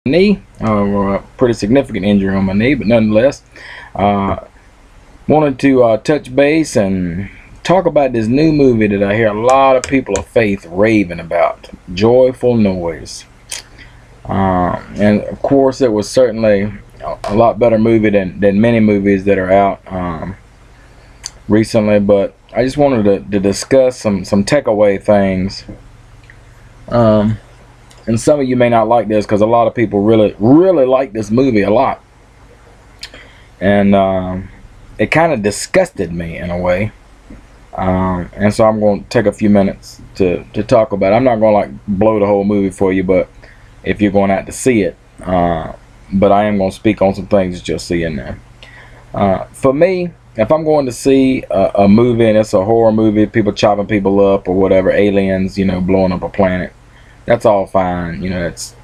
Knee, a pretty significant injury on my knee, but nonetheless, wanted to touch base and talk about this new movie that I hear a lot of people of faith raving about, Joyful Noise. And of course, it was certainly a lot better movie than many movies that are out recently, but I just wanted to discuss some takeaway things. And some of you may not like this because a lot of people really like this movie a lot, and it kind of disgusted me in a way, and so I'm going to take a few minutes to talk about it. I'm not going to like blow the whole movie for you, but if you're going out to see it, but I am going to speak on some things that you'll see in there. For me, if I'm going to see a movie and it's a horror movie, people chopping people up or whatever, aliens, blowing up a planet, that's all fine. That's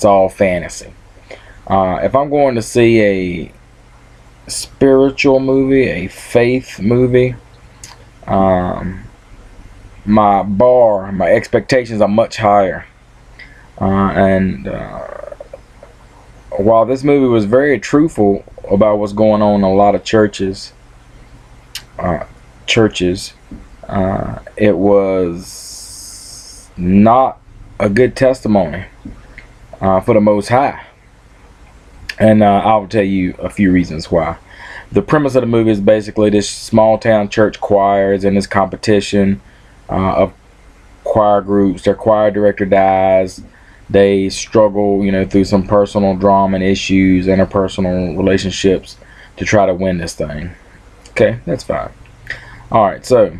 all fantasy. If I'm going to see a spiritual movie, a faith movie, my expectations are much higher. And while this movie was very truthful about what's going on in a lot of churches, it was not a good testimony for the Most High, and I'll tell you a few reasons why. The premise of the movie is basically this small town church choir is in this competition of choir groups. Their choir director dies. They struggle, through some personal drama and issues, interpersonal relationships, to try to win this thing. Okay, that's fine. All right, so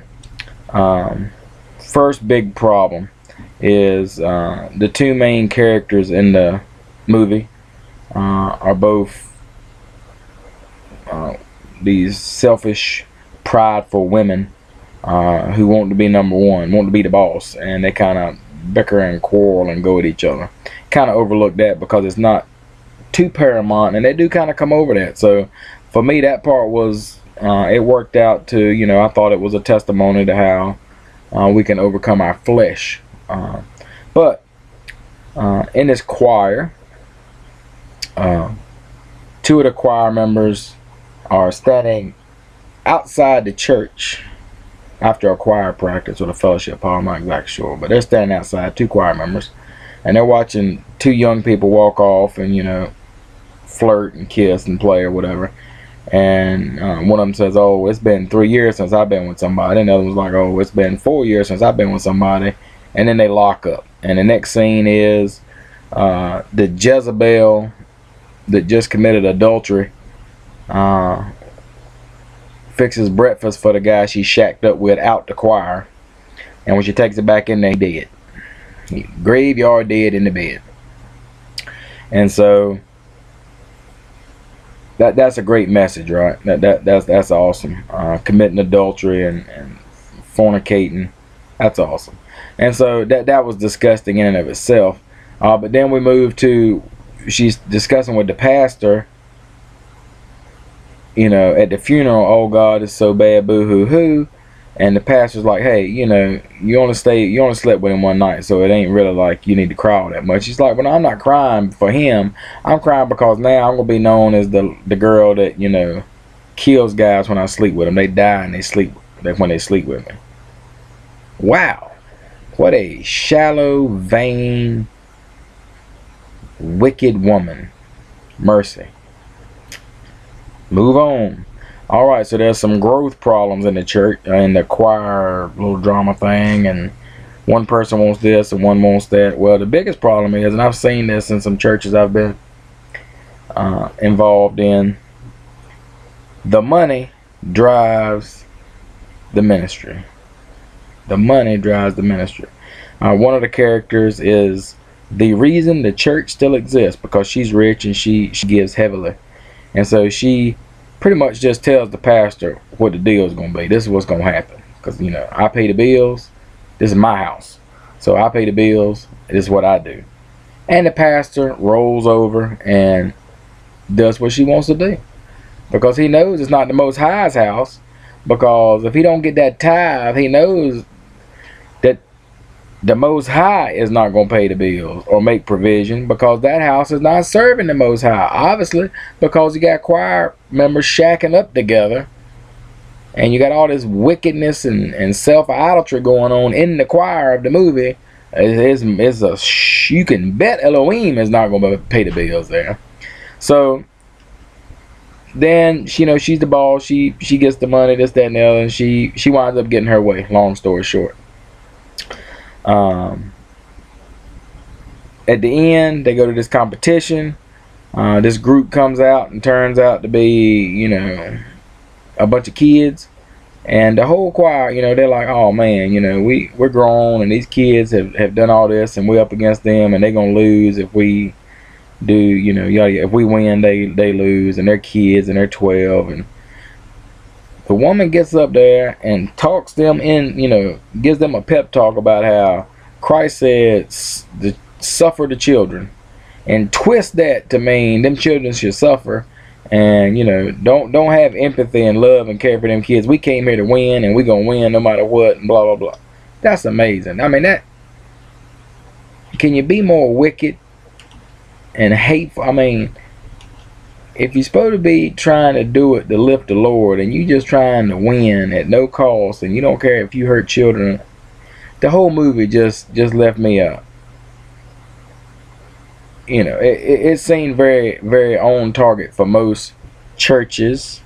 first big problem is the two main characters in the movie are both these selfish, prideful women who want to be number one, want to be the boss, and they kind of bicker and quarrel and go at each other. Kind of overlook that because it's not too paramount, and they do kind of come over that. So for me, that part was it worked out to, I thought it was a testimony to how we can overcome our flesh. But in this choir, two of the choir members are standing outside the church after a choir practice or a fellowship hall. I'm not exactly sure, but they're standing outside, two choir members, and they're watching two young people walk off and flirt and kiss and play or whatever. And one of them says, "Oh, it's been 3 years since I've been with somebody," and the other was like, "Oh, it's been 4 years since I've been with somebody." And then they lock up, and the next scene is the Jezebel that just committed adultery fixes breakfast for the guy she shacked up with out the choir, and when she takes it back in, they dead, graveyard dead in the bed. And so that's a great message, right? That's awesome. Committing adultery and fornicating, that's awesome. And so that was disgusting in and of itself. But then we move to, she's discussing with the pastor, at the funeral, "Oh God, it's so bad, boo hoo hoo." And the pastor's like, "Hey, you only slept with him one night, so it ain't really like you need to cry all that much." She's like, "Well, no, I'm not crying for him. I'm crying because now I'm gonna be known as the girl that kills guys when I sleep with them. They die and they sleep when they sleep with me." Wow, what a shallow, vain, wicked woman. Mercy. Move on. All right, so there's some growth problems in the church, in the choir little drama thing, and one person wants this and one wants that. Well, the biggest problem is, and I've seen this in some churches I've been involved in, the money drives the ministry. The money drives the ministry. One of the characters is the reason the church still exists because she's rich and she gives heavily. And so she pretty much just tells the pastor what the deal is going to be. This is what's going to happen. Because, I pay the bills. This is my house. So I pay the bills. This is what I do. And the pastor rolls over and does what she wants to do. Because he knows it's not the Most High's house. Because if he don't get that tithe, he knows that the Most High is not going to pay the bills or make provision, because that house is not serving the Most High. Obviously, because you got choir members shacking up together, and you got all this wickedness and self-idolatry going on in the choir of the movie. You can bet Elohim is not going to pay the bills there. So then, you know, she's the boss. She gets the money, this, that, and the other, and she winds up getting her way. Long story short. At the end, they go to this competition. This group comes out and turns out to be, you know, a bunch of kids. And the whole choir, you know, they're like, oh man, you know, we're grown, and these kids have done all this, and we're up against them, and they're gonna lose if we do, you know, if we win, they lose, and they're kids, and they're 12. And the woman gets up there and talks them in, you know, gives them a pep talk about how Christ said, suffer the children, and twist that to mean them children should suffer. And, you know, don't have empathy and love and care for them kids. We came here to win, and we're going to win no matter what, and blah, blah, blah. That's amazing. I mean, can you be more wicked and hateful? I mean, if you're supposed to be trying to do it to lift the Lord, and you just trying to win at no cost, and you don't care if you hurt children, the whole movie just left me up. You know, it seemed very, very on target for most churches.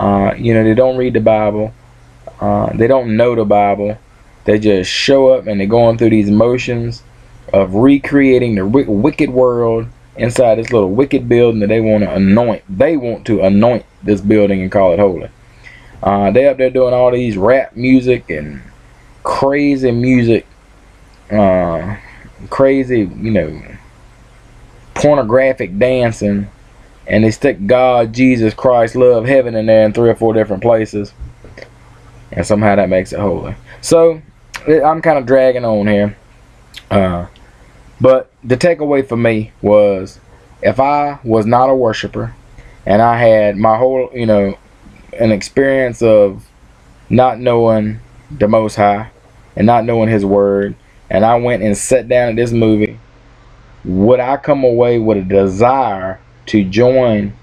You know, they don't read the Bible. They don't know the Bible. They just show up, and they're going through these motions of recreating the wicked world inside this little wicked building that they want to anoint. They want to anoint this building and call it holy. They up there doing all these rap music and crazy music. Crazy, you know, pornographic dancing, and they stick God, Jesus Christ, love, heaven in there in 3 or 4 different places, and somehow that makes it holy. So I'm kind of dragging on here, but the takeaway for me was, if I was not a worshiper, and I had my whole, you know, an experience of not knowing the Most High and not knowing His Word, and I went and sat down at this movie, would I come away with a desire to join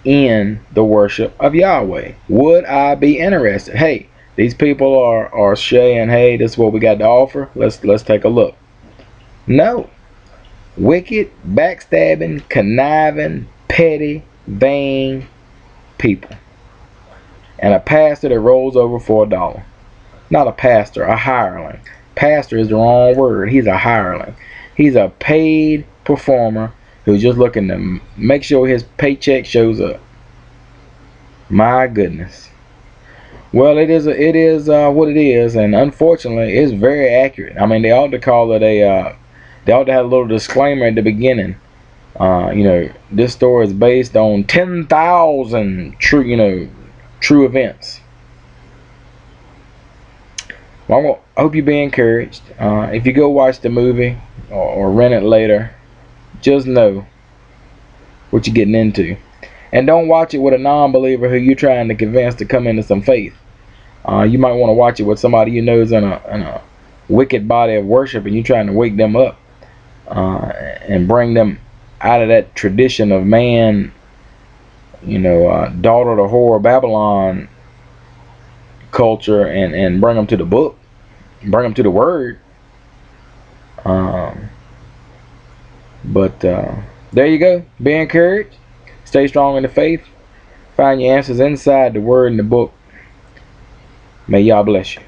in the worship of Yahweh? Would I be interested? Hey, these people are saying, hey, this is what we got to offer. Let's take a look. No. Wicked, backstabbing, conniving, petty, vain people. And a pastor that rolls over for $1. Not a pastor, a hireling. Pastor is the wrong word. He's a hireling. He's a paid performer who's just looking to make sure his paycheck shows up. My goodness. Well, it is what it is, and unfortunately, it's very accurate. I mean, they ought to call it they ought to have a little disclaimer at the beginning. You know, this story is based on 10,000 true events. Well, I hope you be encouraged. If you go watch the movie or rent it later, just know what you're getting into. And don't watch it with a non-believer who you're trying to convince to come into some faith. You might want to watch it with somebody you know is in a wicked body of worship, and you're trying to wake them up and bring them out of that tradition of man, you know, daughter of the whore of Babylon culture, and bring them to the book, bring them to the Word. But there you go. Be encouraged. Stay strong in the faith. Find your answers inside the Word and the book. May Yah bless you.